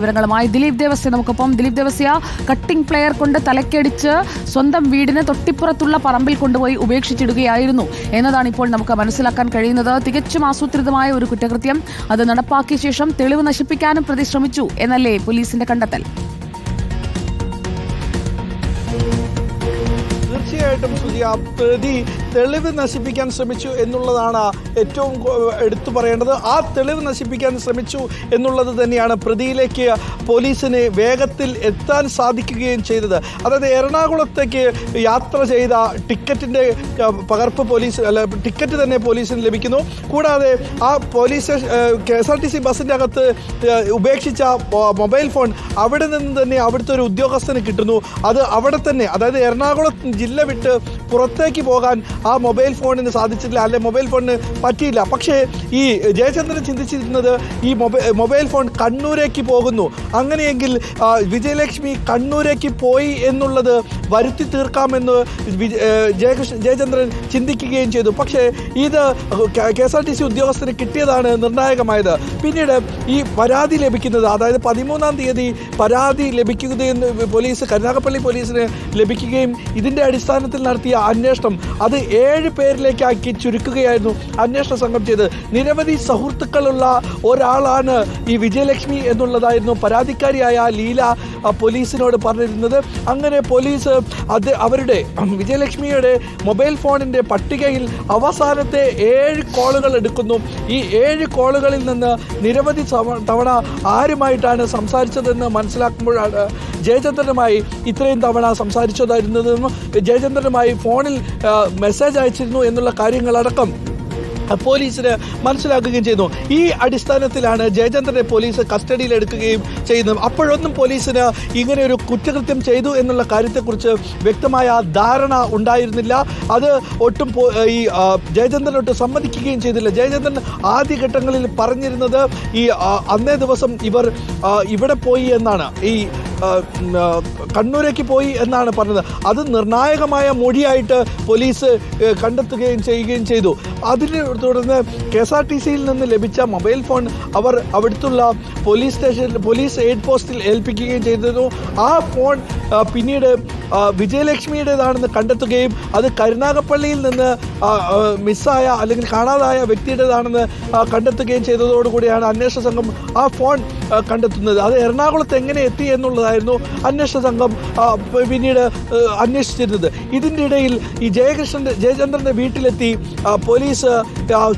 വിവരങ്ങളുമായി ദിലീപ് ദേവസ്യ നമുക്കൊപ്പം. Dileep Devasya, cutting player കൊണ്ട് തലക്കടിച്ച് സ്വന്തം വീടിന് തൊട്ടിപ്പുറത്തുള്ള പറമ്പിൽ കൊണ്ടുപോയി ഉപേക്ഷിച്ചിടുകയായിരുന്നു എന്നതാണ് ഇപ്പോൾ നമുക്ക് മനസ്സിലാക്കാൻ കഴിയുന്നത്. തികച്ചും ആസൂത്രിതമായ ഒരു കുറ്റകൃത്യം. അത് നടപ്പാക്കിയ ശേഷം തെളിവ് നശിപ്പിക്കാനും പ്രതി ശ്രമിച്ചു എന്നല്ലേ പോലീസിന്റെ കണ്ടെത്തൽ? തീർച്ചയായിട്ടും പ്രതി തെളിവ് നശിപ്പിക്കാൻ ശ്രമിച്ചു എന്നുള്ളതാണ് ഏറ്റവും എടുത്തു പറയേണ്ടത്. ആ തെളിവ് നശിപ്പിക്കാൻ ശ്രമിച്ചു എന്നുള്ളത് തന്നെയാണ് പ്രതിയിലേക്ക് പോലീസിന് വേഗത്തിൽ എത്താൻ സാധിക്കുകയും ചെയ്തത്. അതായത് എറണാകുളത്തേക്ക് യാത്ര ചെയ്ത ടിക്കറ്റിൻ്റെ പകർപ്പ് ടിക്കറ്റ് തന്നെ പോലീസിന് ലഭിക്കുന്നു. കൂടാതെ ആ പോലീസ് KSRTC ബസ്സിൻ്റെ അകത്ത് ഉപേക്ഷിച്ച മൊബൈൽ ഫോൺ അവിടെ നിന്ന് തന്നെ അവിടുത്തെ ഒരു ഉദ്യോഗസ്ഥന് കിട്ടുന്നു. അത് അവിടെ തന്നെ, അതായത് എറണാകുളം ജില്ല വിട്ട് പുറത്തേക്ക് പോകാൻ ആ മൊബൈൽ ഫോണിന് സാധിച്ചില്ല, അല്ലെ മൊബൈൽ ഫോണിന് പറ്റിയില്ല. പക്ഷേ ഈ ജയചന്ദ്രൻ ചിന്തിച്ചിരുന്നത് ഈ മൊബൈൽ ഫോൺ കണ്ണൂരേക്ക് പോകുന്നു, അങ്ങനെയെങ്കിൽ വിജയലക്ഷ്മി കണ്ണൂരേക്ക് പോയി എന്നുള്ളത് വരുത്തി തീർക്കാമെന്ന് ജയചന്ദ്രൻ ചിന്തിക്കുകയും ചെയ്തു. പക്ഷേ ഇത് KSRTC ഉദ്യോഗസ്ഥന് കിട്ടിയതാണ് നിർണായകമായത്. പിന്നീട് ഈ പരാതി ലഭിക്കുന്നത്, അതായത് 13-ാം തീയതി പരാതി ലഭിക്കുകയെന്ന് കരുനാഗപ്പള്ളി പോലീസിന് ലഭിക്കുകയും ഇതിൻ്റെ അടിസ്ഥാനത്തിൽ നടത്തിയ അന്വേഷണം അത് 7 പേരിലേക്കാക്കി ചുരുക്കുകയായിരുന്നു അന്വേഷണ സംഘം ചെയ്തത്. നിരവധി സുഹൃത്തുക്കളുള്ള ഒരാളാണ് ഈ വിജയലക്ഷ്മി എന്നുള്ളതായിരുന്നു പരാതിക്കാരിയായ ലീല പോലീസിനോട് പറഞ്ഞിരുന്നത്. അങ്ങനെ പോലീസ് അവരുടെ വിജയലക്ഷ്മിയുടെ മൊബൈൽ ഫോണിൻ്റെ പട്ടികയിൽ അവസാനത്തെ 7 കോളുകൾ എടുക്കുന്നു. ഈ 7 കോളുകളിൽ നിന്ന് നിരവധി തവണ ആരുമായിട്ടാണ് സംസാരിച്ചതെന്ന് മനസ്സിലാക്കുമ്പോഴാണ് ജയചന്ദ്രനുമായി ഇത്രയും തവണ സംസാരിച്ചതായിരുന്നതെന്നും ജയചന്ദ്രനുമായി ഫോണിൽ മെസ്സേജ് അയച്ചിരുന്നു എന്നുള്ള കാര്യങ്ങളടക്കം പോലീസിന് മനസ്സിലാക്കുകയും ചെയ്യുന്നു. ഈ അടിസ്ഥാനത്തിലാണ് ജയചന്ദ്രനെ പോലീസ് കസ്റ്റഡിയിലെടുക്കുകയും ചെയ്യുന്നത്. അപ്പോഴൊന്നും പോലീസിന് ഇങ്ങനെ ഒരു കുറ്റകൃത്യം ചെയ്തു എന്നുള്ള കാര്യത്തെക്കുറിച്ച് വ്യക്തമായ ധാരണ ഉണ്ടായിരുന്നില്ല. അത് ഒട്ടും ഈ ജയചന്ദ്രനൊട്ട് സമ്മതിക്കുകയും ചെയ്തില്ല. ജയചന്ദ്രൻ ആദ്യഘട്ടങ്ങളിൽ പറഞ്ഞിരുന്നത് ഈ അന്നേ ദിവസം ഇവർ ഇവിടെ പോയി എന്നാണ്, ഈ കണ്ണൂരേക്ക് പോയി എന്നാണ് പറഞ്ഞത്. അത് നിർണായകമായ മൊഴിയായിട്ട് പോലീസ് കണ്ടെത്തുകയും ചെയ്യുകയും ചെയ്തു. അതിനെ തുടർന്ന് KSRTCയിൽ നിന്ന് ലഭിച്ച മൊബൈൽ ഫോൺ അവർ അവിടുത്തുള്ള പോലീസ് എയ്ഡ് പോസ്റ്റിൽ ഏൽപ്പിക്കുകയും ചെയ്തിരുന്നു. ആ ഫോൺ പിന്നീട് വിജയലക്ഷ്മിയുടേതാണെന്ന് കണ്ടെത്തുകയും അത് കരുനാഗപ്പള്ളിയിൽ നിന്ന് മിസ്സായ അല്ലെങ്കിൽ കാണാതായ വ്യക്തിയുടേതാണെന്ന് കണ്ടെത്തുകയും ചെയ്തതോടുകൂടിയാണ് അന്വേഷണ സംഘം ആ ഫോൺ കണ്ടെത്തുന്നത്. അത് എറണാകുളത്ത് എങ്ങനെ എത്തി എന്നുള്ളതായിരുന്നു അന്വേഷണ സംഘം പിന്നീട് അന്വേഷിച്ചിരുന്നത്. ഇതിൻ്റെ ഇടയിൽ ഈ ജയചന്ദ്രൻ്റെ വീട്ടിലെത്തി പോലീസ്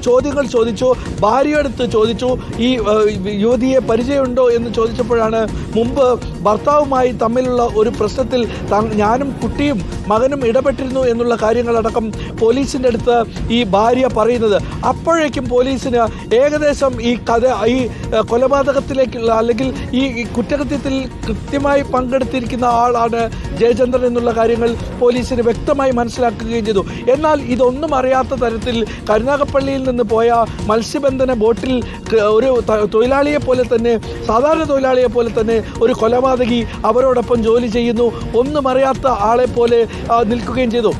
ചോദ്യങ്ങൾ ചോദിച്ചു. ഭാര്യയോടടുത്ത് ചോദിച്ചു, ഈ യുവതിയെ പരിചയമുണ്ടോ എന്ന് ചോദിച്ചപ്പോഴാണ് മുമ്പ് ഭർത്താവുമായി തമ്മിലുള്ള ഒരു പ്രശ്നത്തിൽ ഞാനും കുട്ടിയും മകനും ഇടപെട്ടിരുന്നു എന്നുള്ള കാര്യങ്ങളടക്കം പോലീസിൻ്റെ അടുത്ത് ഈ ഭാര്യ പറയുന്നത്. അപ്പോഴേക്കും പോലീസിന് ഏകദേശം ഈ കൊലപാതകത്തിലേക്കുള്ള അല്ലെങ്കിൽ ഈ കുറ്റകൃത്യത്തിൽ കൃത്യമായി പങ്കെടുത്തിരിക്കുന്ന ആളാണ് ജയചന്ദ്രൻ എന്നുള്ള കാര്യങ്ങൾ പോലീസിന് വ്യക്തമായി മനസ്സിലാക്കുകയും ചെയ്തു. എന്നാൽ ഇതൊന്നും അറിയാത്ത തരത്തിൽ കരുനാഗപ്പള്ളിയിൽ നിന്ന് പോയ മത്സ്യബന്ധന ബോട്ടിൽ ഒരു തൊഴിലാളിയെ പോലെ തന്നെ, സാധാരണ തൊഴിലാളിയെ പോലെ തന്നെ ഒരു കൊലപാതകി അവരോടൊപ്പം ജോലി ചെയ്യുന്നു, ഒന്നും അറിയാത്ത ആളെ പോലെ നിൽക്കുകയും ചെയ്തു.